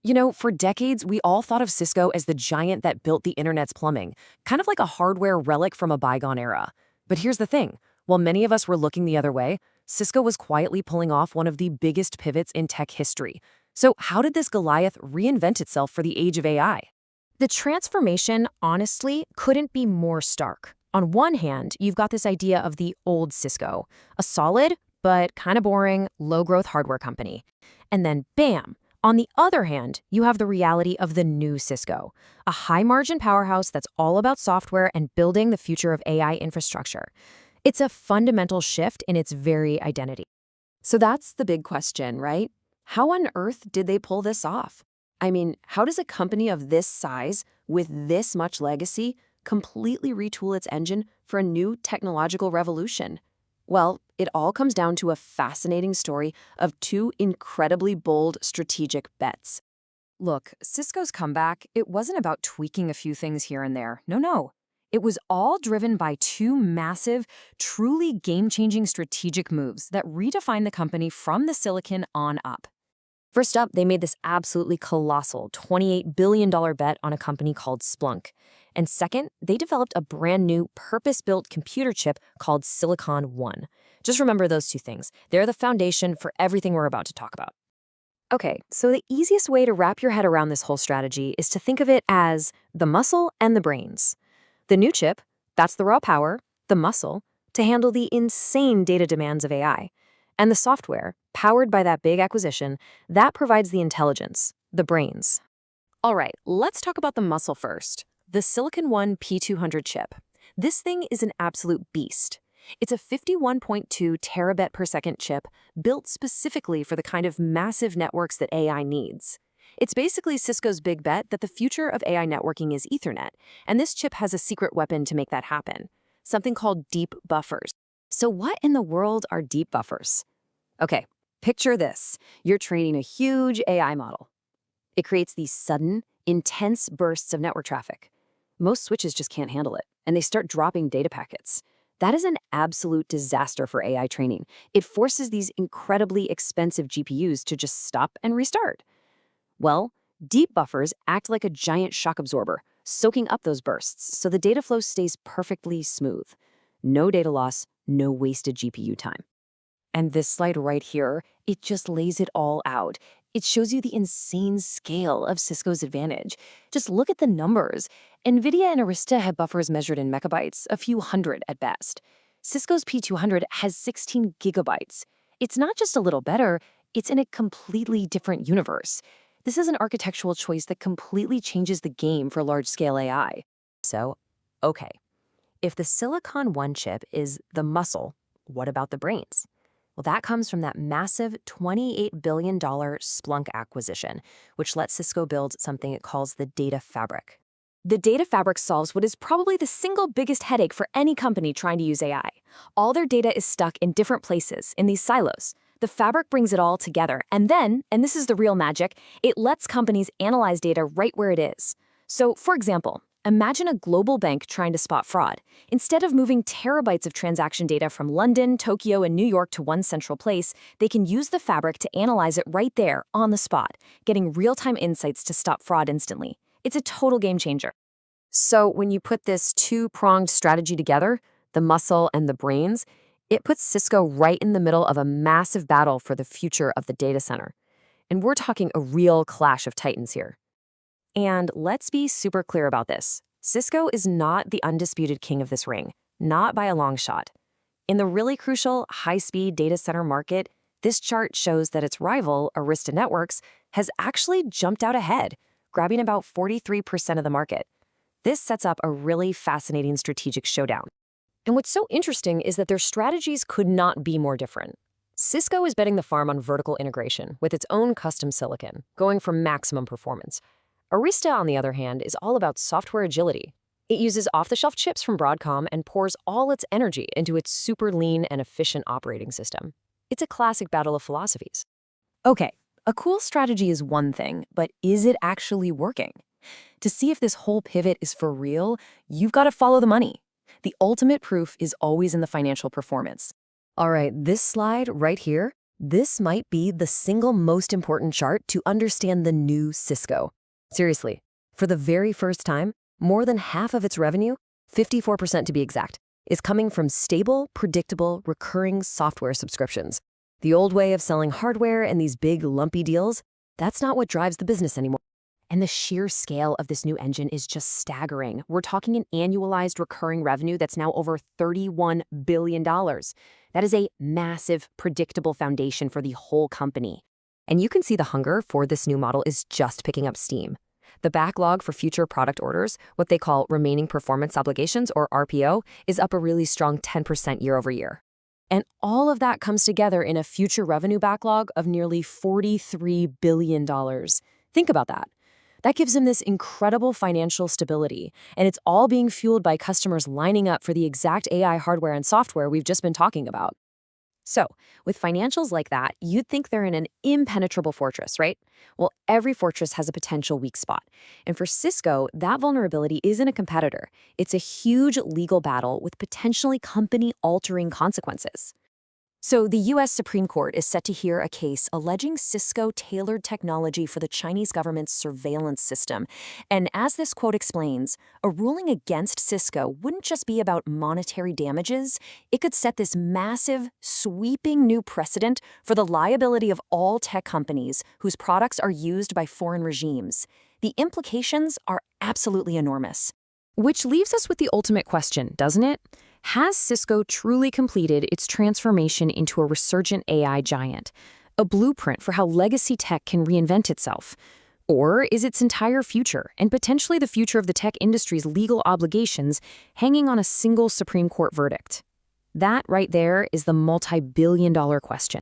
You know, for decades, we all thought of Cisco as the giant that built the internet's plumbing, kind of like a hardware relic from a bygone era. But here's the thing. While many of us were looking the other way, Cisco was quietly pulling off one of the biggest pivots in tech history. So how did this Goliath reinvent itself for the age of AI? The transformation, honestly, couldn't be more stark. On one hand, you've got this idea of the old Cisco, a solid, but kind of boring, low-growth hardware company. And then, bam! On the other hand, you have the reality of the new Cisco, a high-margin powerhouse that's all about software and building the future of AI infrastructure. It's a fundamental shift in its very identity. So that's the big question, right? How on earth did they pull this off? I mean, how does a company of this size, with this much legacy, completely retool its engine for a new technological revolution? Well, it all comes down to a fascinating story of two incredibly bold strategic bets. Look, Cisco's comeback, it wasn't about tweaking a few things here and there. No. It was all driven by two massive, truly game-changing strategic moves that redefined the company from the silicon on up. First up, they made this absolutely colossal $28 billion bet on a company called Splunk. And second, they developed a brand new purpose-built computer chip called Silicon One. Just remember those two things. They're the foundation for everything we're about to talk about. Okay, so the easiest way to wrap your head around this whole strategy is to think of it as the muscle and the brains. The new chip, that's the raw power, the muscle, to handle the insane data demands of AI. And the software, powered by that big acquisition, that provides the intelligence, the brains. All right, let's talk about the muscle first. The Silicon One P200 chip. This thing is an absolute beast. It's a 51.2 terabit per second chip built specifically for the kind of massive networks that AI needs. It's basically Cisco's big bet that the future of AI networking is Ethernet, and this chip has a secret weapon to make that happen, something called deep buffers. So what in the world are deep buffers? Okay, picture this. You're training a huge AI model. It creates these sudden, intense bursts of network traffic. Most switches just can't handle it, and they start dropping data packets. That is an absolute disaster for AI training. It forces these incredibly expensive GPUs to just stop and restart. Well, deep buffers act like a giant shock absorber, soaking up those bursts so the data flow stays perfectly smooth. No data loss, no wasted GPU time. And this slide right here, it just lays it all out. It shows you the insane scale of Cisco's advantage. Just look at the numbers. NVIDIA and Arista have buffers measured in megabytes, a few hundred at best. Cisco's P200 has 16 gigabytes. It's not just a little better, it's in a completely different universe. This is an architectural choice that completely changes the game for large-scale AI. So, okay, if the Silicon One chip is the muscle, what about the brains? Well, that comes from that massive $28 billion Splunk acquisition, which lets Cisco build something it calls the data fabric. The data fabric solves what is probably the single biggest headache for any company trying to use AI. All their data is stuck in different places, in these silos. The fabric brings it all together, and then, and this is the real magic, it lets companies analyze data right where it is. So, for example, imagine a global bank trying to spot fraud. Instead of moving terabytes of transaction data from London, Tokyo, and New York to one central place, they can use the fabric to analyze it right there, on the spot, getting real-time insights to stop fraud instantly. It's a total game changer. So when you put this two-pronged strategy together, the muscle and the brains, it puts Cisco right in the middle of a massive battle for the future of the data center. And we're talking a real clash of titans here. And let's be super clear about this. Cisco is not the undisputed king of this ring, not by a long shot. In the really crucial high-speed data center market, this chart shows that its rival, Arista Networks, has actually jumped out ahead, grabbing about 43% of the market. This sets up a really fascinating strategic showdown. And what's so interesting is that their strategies could not be more different. Cisco is betting the farm on vertical integration with its own custom silicon, going for maximum performance. Arista, on the other hand, is all about software agility. It uses off-the-shelf chips from Broadcom and pours all its energy into its super lean and efficient operating system. It's a classic battle of philosophies. Okay, a cool strategy is one thing, but is it actually working? To see if this whole pivot is for real, you've got to follow the money. The ultimate proof is always in the financial performance. All right, this slide right here, This might be the single most important chart to understand the new Cisco. Seriously, for the very first time, more than half of its revenue, 54% to be exact, is coming from stable, predictable, recurring software subscriptions. The old way of selling hardware and these big, lumpy deals, that's not what drives the business anymore. And the sheer scale of this new engine is just staggering. We're talking an annualized recurring revenue that's now over $31 billion. That is a massive, predictable foundation for the whole company. And you can see the hunger for this new model is just picking up steam. The backlog for future product orders, what they call remaining performance obligations, or RPO, is up a really strong 10% year over year. And all of that comes together in a future revenue backlog of nearly $43 billion. Think about that. That gives them this incredible financial stability, and it's all being fueled by customers lining up for the exact AI hardware and software we've just been talking about. So, with financials like that, you'd think they're in an impenetrable fortress, right? Well, every fortress has a potential weak spot. And for Cisco, that vulnerability isn't a competitor. It's a huge legal battle with potentially company-altering consequences. So the U.S. Supreme Court is set to hear a case alleging Cisco tailored technology for the Chinese government's surveillance system. And as this quote explains, a ruling against Cisco wouldn't just be about monetary damages. It could set this massive, sweeping new precedent for the liability of all tech companies whose products are used by foreign regimes. The implications are absolutely enormous. Which leaves us with the ultimate question, doesn't it? Has Cisco truly completed its transformation into a resurgent AI giant, a blueprint for how legacy tech can reinvent itself? Or is its entire future, and potentially the future of the tech industry's legal obligations, hanging on a single Supreme Court verdict? That right there is the multi-billion-dollar question.